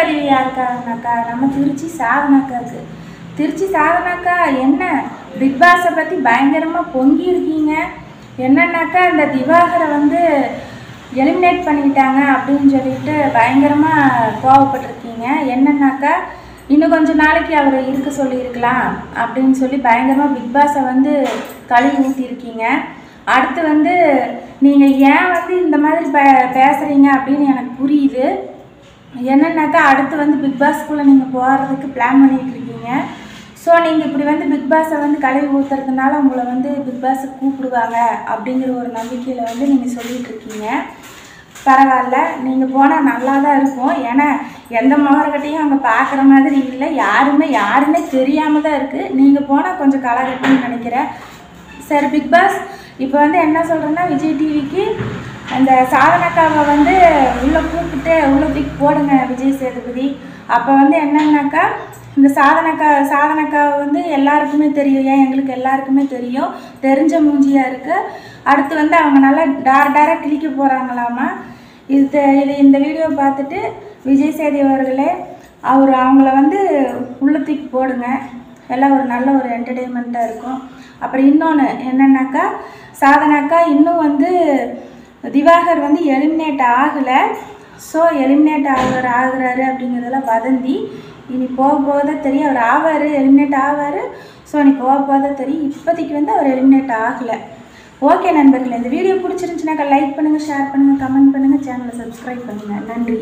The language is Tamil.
பதிவு யாருக்காகனாக்கா நம்ம திருச்சி சாதனாக்காவுக்கு. திருச்சி சாதனாக்கா என்ன பிக் பாஸை பற்றி பயங்கரமாக பொங்கி இருக்கீங்க. என்னன்னாக்கா இந்த திவாகரை வந்து எலிமினேட் பண்ணிக்கிட்டாங்க அப்படின்னு சொல்லிட்டு பயங்கரமாக கோவப்பட்டிருக்கீங்க. என்னன்னாக்கா இன்னும் கொஞ்சம் நாளைக்கு அவர் இருக்க சொல்லியிருக்கலாம் அப்படின்னு சொல்லி பயங்கரமாக பிக் பாஸை வந்து கழுவி ஊற்றிருக்கீங்க. அடுத்து வந்து நீங்கள் ஏன் வந்து இந்த மாதிரி பேசுகிறீங்க அப்படின்னு எனக்கு புரியுது. என்னன்னாக்கா அடுத்து வந்து பிக் பாஸ்க்குள்ளே நீங்கள் போகிறதுக்கு பிளான் பண்ணிகிட்டு இருக்கீங்க. ஸோ நீங்கள் இப்படி வந்து பிக் பாஸை வந்து கழுவி ஊற்றுறதுனால உங்களை வந்து பிக் பாஸுக்கு கூப்பிடுவாங்க அப்படிங்கிற ஒரு நம்பிக்கையில் வந்து நீங்கள் சொல்லிகிட்டு இருக்கீங்க. பரவாயில்ல, நீங்கள் போனால் நல்லா தான் இருக்கும். ஏன்னா எந்த முகர்கிட்டையும் அங்கே பார்க்குற மாதிரி இல்லை, யாருமே தெரியாமல் தான் இருக்குது. நீங்கள் போனால் கொஞ்சம் களைகட்டுன்னு நினைக்கிறேன். சரி, பிக் பாஸ் இப்போ வந்து என்ன சொல்கிறேன்னா, விஜய் டிவிக்கு அந்த சாதனாக்காவை வந்து உள்ளே கூப்பிட்டு உள்ளே தூக்கி போடுங்க விஜய் சேதுபதி. அப்போ வந்து என்னன்னாக்கா இந்த சாதனாக்காவை வந்து எல்லாருக்குமே தெரியும், ஏன் எங்களுக்கு எல்லாருக்குமே தெரியும், தெரிஞ்ச மூஞ்சியாக இருக்குது. அடுத்து வந்து அவங்க நல்லா டாராக கிழிக்க போகிறாங்களாமா. இந்த வீடியோ பார்த்துட்டு விஜய் சேது அவர்களே அவங்கள வந்து உள்ளே தூக்கி போடுங்க, எல்லாம் ஒரு நல்ல ஒரு என்டர்டெயின்மெண்ட்டாக இருக்கும். அப்புறம் இன்னொன்று என்னன்னாக்கா, சாதனாக்கா இன்னும் வந்து திவாகர் வந்து எலிமினேட் ஆகலை. ஸோ எலிமினேட் ஆகுறாரு அப்படிங்கிறதெல்லாம் வதந்தி. இனி போக தான் தெரியும் அவர் ஆவார், எலிமினேட் ஆவார். ஸோ இனி போக தான் தெரியும். இப்போதைக்கு வந்து அவர் எலிமினேட் ஆகலை. ஓகே நண்பர்களே, இந்த வீடியோ பிடிச்சிருந்துச்சுனாக்கா லைக் பண்ணுங்கள், ஷேர் பண்ணுங்கள், கமெண்ட் பண்ணுங்கள், சேனலை சப்ஸ்கிரைப் பண்ணுங்கள். நன்றி.